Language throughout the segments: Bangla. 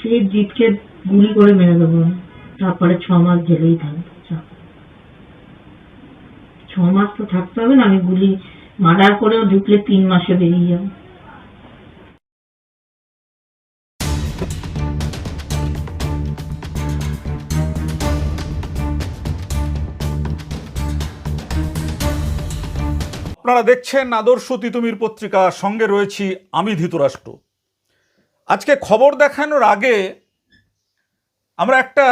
স্ত্রীর জিতকে গুলি করে মেরে দেবো, তারপরে 6 মাস জেলেই থাকবে। 6 মাস তো থাকতে হবে না, আমি গুলি মার্ডার করেও ঢুকলে 3 মাসে বেরিয়ে যাবো। আপনারা দেখছেন আদর্শ তিতুমির পত্রিকা, সঙ্গে রয়েছি আমি ধৃতরাষ্ট্র। আজকে খবর দেখানোর আগে আমরা একটা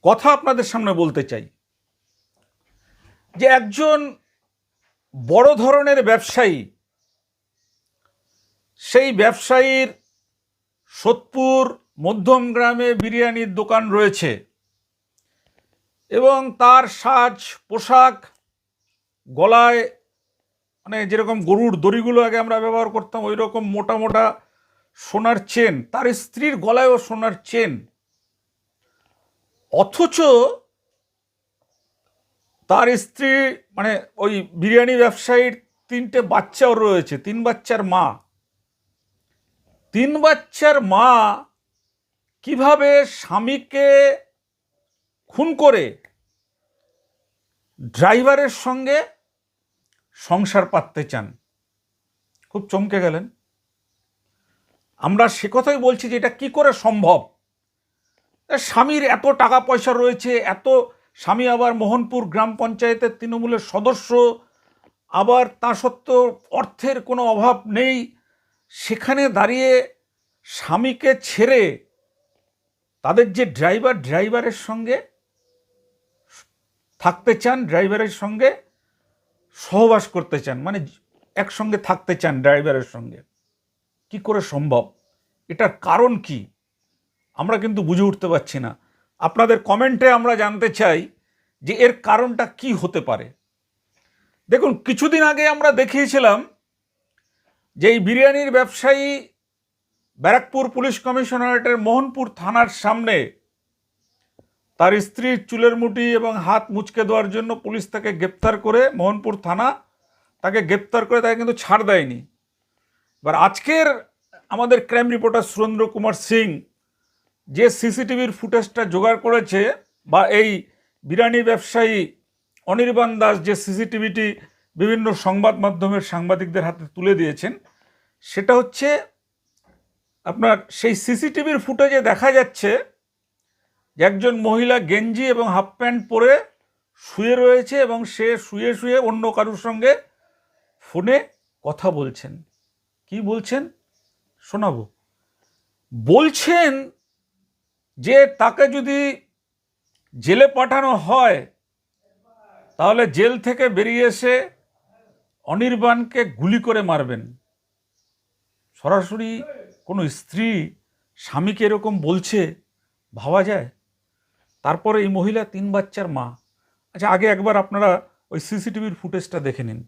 কথা আপনাদের সামনে বলতে চাই যে একজন বড় ধরনের ব্যবসায়ী, সেই ব্যবসায়ীর সোদপুর মধ্যম গ্রামে বিরিয়ানির দোকান রয়েছে এবং তার সাজ পোশাক, গলায় মানে যেরকম গরুর দড়িগুলো আগে আমরা ব্যবহার করতাম ওই রকম মোটা মোটা সোনার চেন, তার স্ত্রীর গলায়ও সোনার চেন, অথচ তার স্ত্রী মানে ওই বিরিয়ানি ব্যবসায়ীর 3টে বাচ্চাও রয়েছে, 3 বাচ্চার মা। 3 বাচ্চার মা কিভাবে স্বামীকে খুন করে ড্রাইভারের সঙ্গে সংসার পাততে চান, খুব চমকে গেলেন। আমরা সে কথাই বলছি যে এটা কি করে সম্ভব। স্বামীর এত টাকা পয়সা রয়েছে, এত স্বামী আবার মোহনপুর গ্রাম পঞ্চায়েতের তৃণমূলের সদস্য, আবার তা সত্ত্বেও অর্থের কোনো অভাব নেই, সেখানে দাঁড়িয়ে স্বামীকে ছেড়ে তাদের যে ড্রাইভারের সঙ্গে থাকতে চান, ড্রাইভারের সঙ্গে সহবাস করতে চান, মানে একসঙ্গে থাকতে চান ড্রাইভারের সঙ্গে। কি করে সম্ভব? এটার কারণ কি আমরা কিন্তু বুঝে উঠতে পারছি না। আপনাদের কমেন্টে আমরা জানতে চাই যে এর কারণটা কি হতে পারে। দেখুন, কিছুদিন আগে আমরা দেখিয়েছিলাম যে এই বিরিয়ানির ব্যবসায়ী ব্যারাকপুর পুলিশ কমিশনারেটের মোহনপুর থানার সামনে তার স্ত্রীর চুলের মুঠি এবং হাত মুচকে দেওয়ার জন্য পুলিশ তাকে গ্রেপ্তার করে, মোহনপুর থানা তাকে গ্রেপ্তার করে তাকে কিন্তু ছাড় দেয়নি। এবার আজকের আমাদের ক্রাইম রিপোর্টার সুরেন্দ্র কুমার সিং যে সিসিটিভির ফুটেজটা জোগাড় করেছে, বা এই বিরিয়ানি ব্যবসায়ী অনির্বাণ দাস যে সিসিটিভিটি বিভিন্ন সংবাদ মাধ্যমের সাংবাদিকদের হাতে তুলে দিয়েছেন, সেটা হচ্ছে আপনার সেই সিসিটিভির ফুটেজে দেখা যাচ্ছে যে একজন মহিলা গেঞ্জি এবং হাফ প্যান্ট পরে শুয়ে রয়েছে এবং সে শুয়ে শুয়ে অন্য কারোর সঙ্গে ফোনে কথা বলছেন। কি বলছেন শোনাবো। বলছেন যে তাকে যদি জেলে পাঠানো হয় তাহলে জেল থেকে বেরিয়ে এসে অনির্বাণকে গুলি করে মারবেন। সরাসরি কোনো স্ত্রী স্বামীকে এরকম বলছে, ভাবা যায়? তারপরে এই মহিলা 3 বাচ্চার মা। আচ্ছা, আগে একবার আপনারা ওই সিসিটিভির ফুটেজটা দেখে নিন।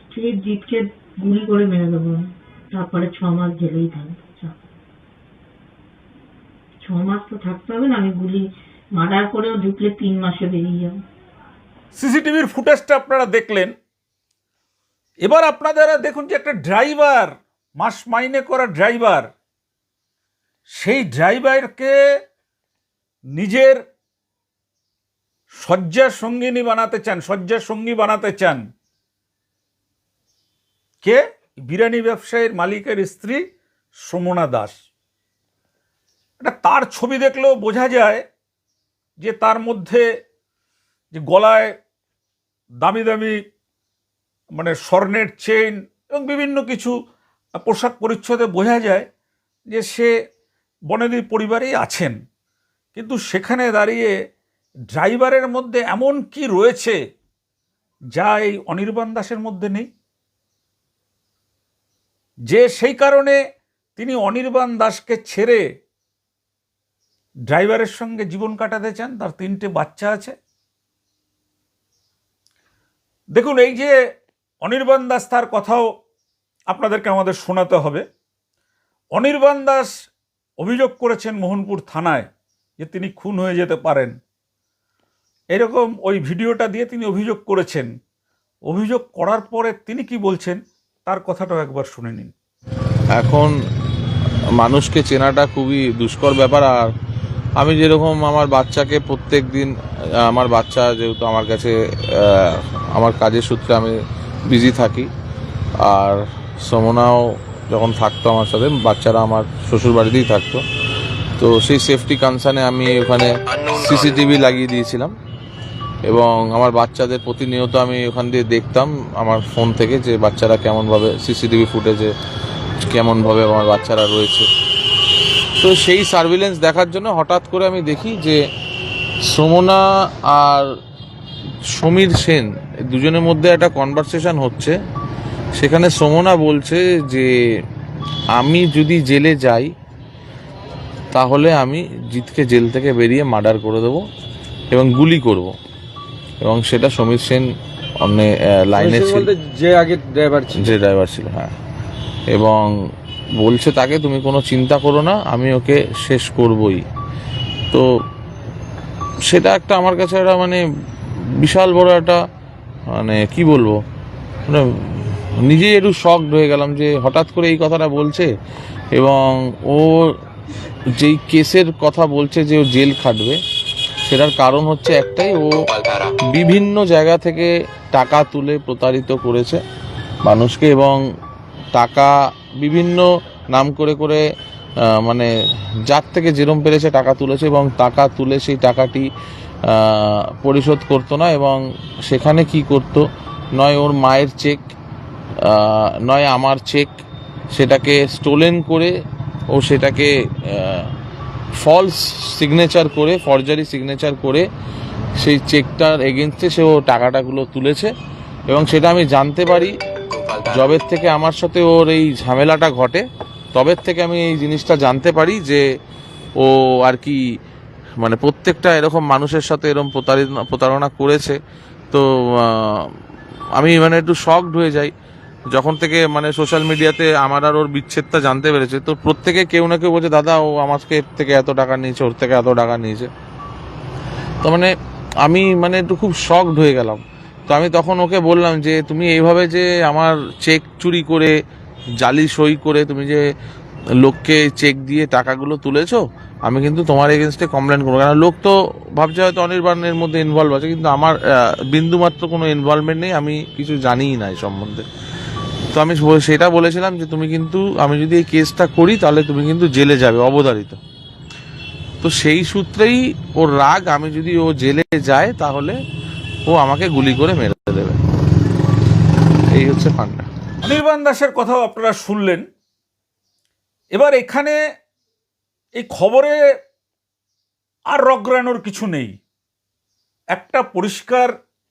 স্ত্রীর জিতকে গুলি করে মেরে দেবো, তারপরে 6 মাস জেলেই থাকবে। 6 মাস তো থাকতে হবে না, আমি গুলি মার্ডার করেও ঢুকলে 3 মাসে বেরিয়ে যাবো। সিসিটিভির ফুটেজটা আপনারা দেখলেন। এবার আপনারা দেখুন যে একটা ড্রাইভার, মাস মাইনে করা ড্রাইভার, সেই ড্রাইভারকে নিজের শয্যা সঙ্গিনী বানাতে চান, শয্যা সঙ্গী বানাতে চান। কে? বিরিয়ানি ব্যবসায়ীর মালিকের স্ত্রী সমনা দাস। এটা তার ছবি দেখলেও বোঝা যায় যে তার মধ্যে যে গলায় দামি দামি মানে স্বর্ণের চেইন এবং বিভিন্ন কিছু পোশাক পরিচ্ছদে বোঝা যায় যে সে বনেদি পরিবারেই আছেন। কিন্তু সেখানে দাঁড়িয়ে ড্রাইভারের মধ্যে এমন কি রয়েছে যা এই অনির্বাণ দাসের মধ্যে নেই, যে সেই কারণে তিনি অনির্বাণ দাসকে ছেড়ে ড্রাইভারের সঙ্গে জীবন কাটাতে চান। তার 3টে বাচ্চা আছে। দেখুন, এই যে অনির্বাণ দাস, তার কথাও আপনাদেরকে আমাদের শোনাতে হবে। অনির্বাণ দাস অভিযোগ করেছেন মোহনপুর থানায় যে তিনি খুন হয়ে যেতে পারেন, এরকম ওই ভিডিওটা দিয়ে তিনি অভিযোগ করেছেন। অভিযোগ করার পরে তিনি কি বলছেন তার কথাটাও একবার শুনে নিন। এখন মানুষকে চেনাটা খুবই দুষ্কর ব্যাপার। আর আমি যেরকম আমার বাচ্চাকে প্রত্যেক দিন, আমার বাচ্চা যেহেতু আমার কাছে, আমার কাজের সূত্রে আমি বিজি থাকি, আর সমনাও যখন থাকতো আমার সাথে, বাচ্চারা আমার শ্বশুর বাড়িতেই থাকতো, তো সেই সেফটি কনসার্নে আমি ওখানে সিসিটিভি লাগিয়ে দিয়েছিলাম এবং আমার বাচ্চাদের প্রতিনিয়ত আমি ওখান দিয়ে দেখতাম আমার ফোন থেকে যে বাচ্চারা কেমনভাবে, সিসিটিভি ফুটেজে কেমনভাবে আমার বাচ্চারা রয়েছে। তো সেই সার্ভিলেন্স দেখার জন্য হঠাৎ করে আমি দেখি যে সুমনা আর সমীর সেন দুজনের মধ্যে একটা কনভারসেশন হচ্ছে। সেখানে সুমনা বলছে যে আমি যদি জেলে যাই তাহলে আমি জিতকে জেল থেকে বেরিয়ে মার্ডার করে দেবো এবং গুলি করব, এবং সেটা সমীর সেন অন্য লাইনে ছিল, যে আগে ড্রাইভার ছিল, হ্যাঁ। এবং বলছে তাকে তুমি কোনো চিন্তা করো না, আমি ওকে শেষ করবই। তো সেটা একটা আমার কাছে একটা মানে বিশাল বড় একটা, মানে কি বলবো, মানে নিজেই একটু শকড হয়ে গেলাম যে হঠাৎ করে এই কথাটা বলছে। এবং ও যেই কেসের কথা বলছে যে ও জেল খাটবে, সেটার কারণ হচ্ছে একটাই, ও বিভিন্ন জায়গা থেকে টাকা তুলে প্রতারিত করেছে মানুষকে, এবং টাকা বিভিন্ন নাম করে করে মানে যার থেকে যেরম পেরেছে টাকা তুলেছে, এবং টাকা তুলে সেই টাকাটি পরিশোধ করতো না, এবং সেখানে কি করতো, নয় ওর মায়ের চেক, নয় আমার চেক, সেটাকে স্টোলেন করে ও সেটাকে ফলস সিগনেচার করে, ফরজারি সিগনেচার করে সেই চেকটার এগেনস্টে সে ও টাকাটাগুলো তুলেছে। এবং সেটা আমি জানতে পারি যবের থেকে আমার সাথে ওর এই ঝামেলাটা ঘটে, তবের থেকে আমি এই জিনিসটা জানতে পারি যে ও আর কি মানে প্রত্যেকটা এরকম মানুষের সাথে এরকম প্রতারণা করেছে। তো আমি মানে একটু শকড হয়ে যাই যখন থেকে মানে সোশ্যাল মিডিয়াতে আমার আর ওর বিচ্ছেদটা জানতে পেরেছে। তো প্রত্যেকে কেউ না কেউ বলছে দাদা ও আমাকে এর থেকে এত টাকা নিয়েছে, ওর থেকে এত টাকা নিয়েছে। তো মানে আমি মানে একটু খুব শকড হয়ে গেলাম। তো আমি তখন ওকে বললাম যে তুমি এইভাবে যে আমার চেক চুরি করে, জালি সই করে তুমি যে লোককে চেক দিয়ে টাকাগুলো তুলেছো, আমি কিন্তু তোমার এগেনস্টে কমপ্লেন করবো। কারণ লোক তো ভাবছে হয়তো অনির্বাণের মধ্যে ইনভলভ আছে, কিন্তু আমার বিন্দুমাত্র কোনো ইনভলভমেন্ট নেই, আমি কিছু জানিই না এই সম্বন্ধে। তো আমি সেটা বলেছিলাম যে তুমি কিন্তু, আমি যদি এই কেসটা করি তাহলে তুমি কিন্তু জেলে যাবে অবধারিত। তো সেই সূত্রেই ওর রাগ, আমি যদি ও জেলে যায় তাহলে ও আমাকে গুলি করে মেরে দেবে, এই হচ্ছে ফান্ডা। অনির্বাণ দাসের কথাও আপনারা শুনলেন। এবার এখানে এই খবরে আর রগড়ানোর কিছু নেই, একটা পরিষ্কার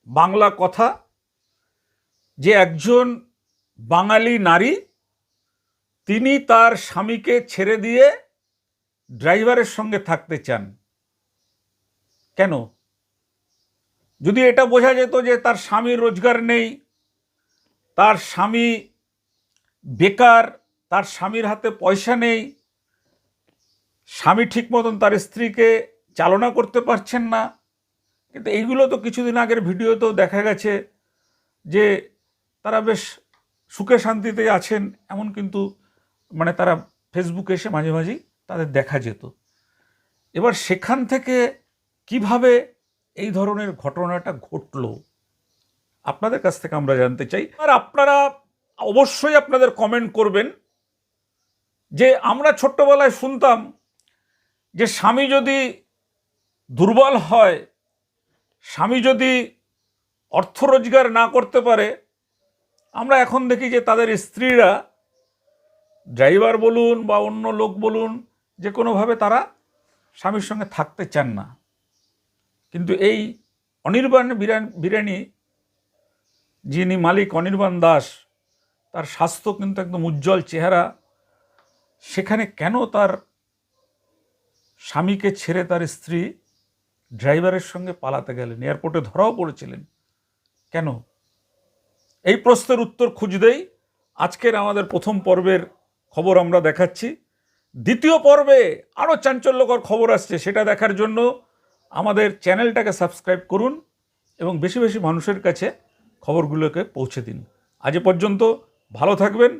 বাংলা কথা, যে একজন বাঙালি নারী তিনি তার স্বামীকে ছেড়ে দিয়ে ড্রাইভারের সঙ্গে থাকতে চান। কেন? যদি এটা বোঝা যেত যে তার স্বামীর রোজগার নেই, তার স্বামী বেকার, তার স্বামীর হাতে পয়সা নেই, স্বামী ঠিক মতন তার স্ত্রীকে চালনা করতে পারছেন না, কিন্তু এইগুলো তো কিছুদিন আগের ভিডিওতেও দেখা গেছে যে তারা বেশ সুখে শান্তিতে আছেন, এমন কিন্তু মানে তারা ফেসবুকে এসে মাঝে মাঝেই তাদের দেখা যেত। এবার সেখান থেকে কিভাবে এই ধরনের ঘটনাটা ঘটলো আপনাদের কাছ থেকে আমরা জানতে চাই। আর আপনারা অবশ্যই আপনাদের কমেন্ট করবেন যে আমরা ছোট্টবেলায় শুনতাম যে স্বামী যদি দুর্বল হয়, স্বামী যদি অর্থ রোজগার না করতে পারে, আমরা এখন দেখি যে তাদের স্ত্রীরা, ড্রাইভার বলুন বা অন্য লোক বলুন, যে কোনোভাবে তারা স্বামীর সঙ্গে থাকতে চান না। কিন্তু এই অনির্বাণ বিরিয়ানি যিনি মালিক অনির্বাণ দাস, তার স্বাস্থ্য কিন্তু একদম উজ্জ্বল চেহারা, সেখানে কেন তার স্বামীকে ছেড়ে তার স্ত্রী ড্রাইভারের সঙ্গে পালাতে গেলেন, এয়ারপোর্টে ধরাও পড়েছিলেন কেন? এই প্রশ্নের উত্তর খুঁজতেই আজকের আমাদের প্রথম পর্বের খবর আমরা দেখাচ্ছি। দ্বিতীয় পর্বে আরও চাঞ্চল্যকর খবর আসছে, সেটা দেখার জন্য আমাদের চ্যানেলটাকে সাবস্ক্রাইব করুন এবং বেশি বেশি মানুষের কাছে খবরগুলোকে পৌঁছে দিন। আজ পর্যন্ত ভালো থাকবেন।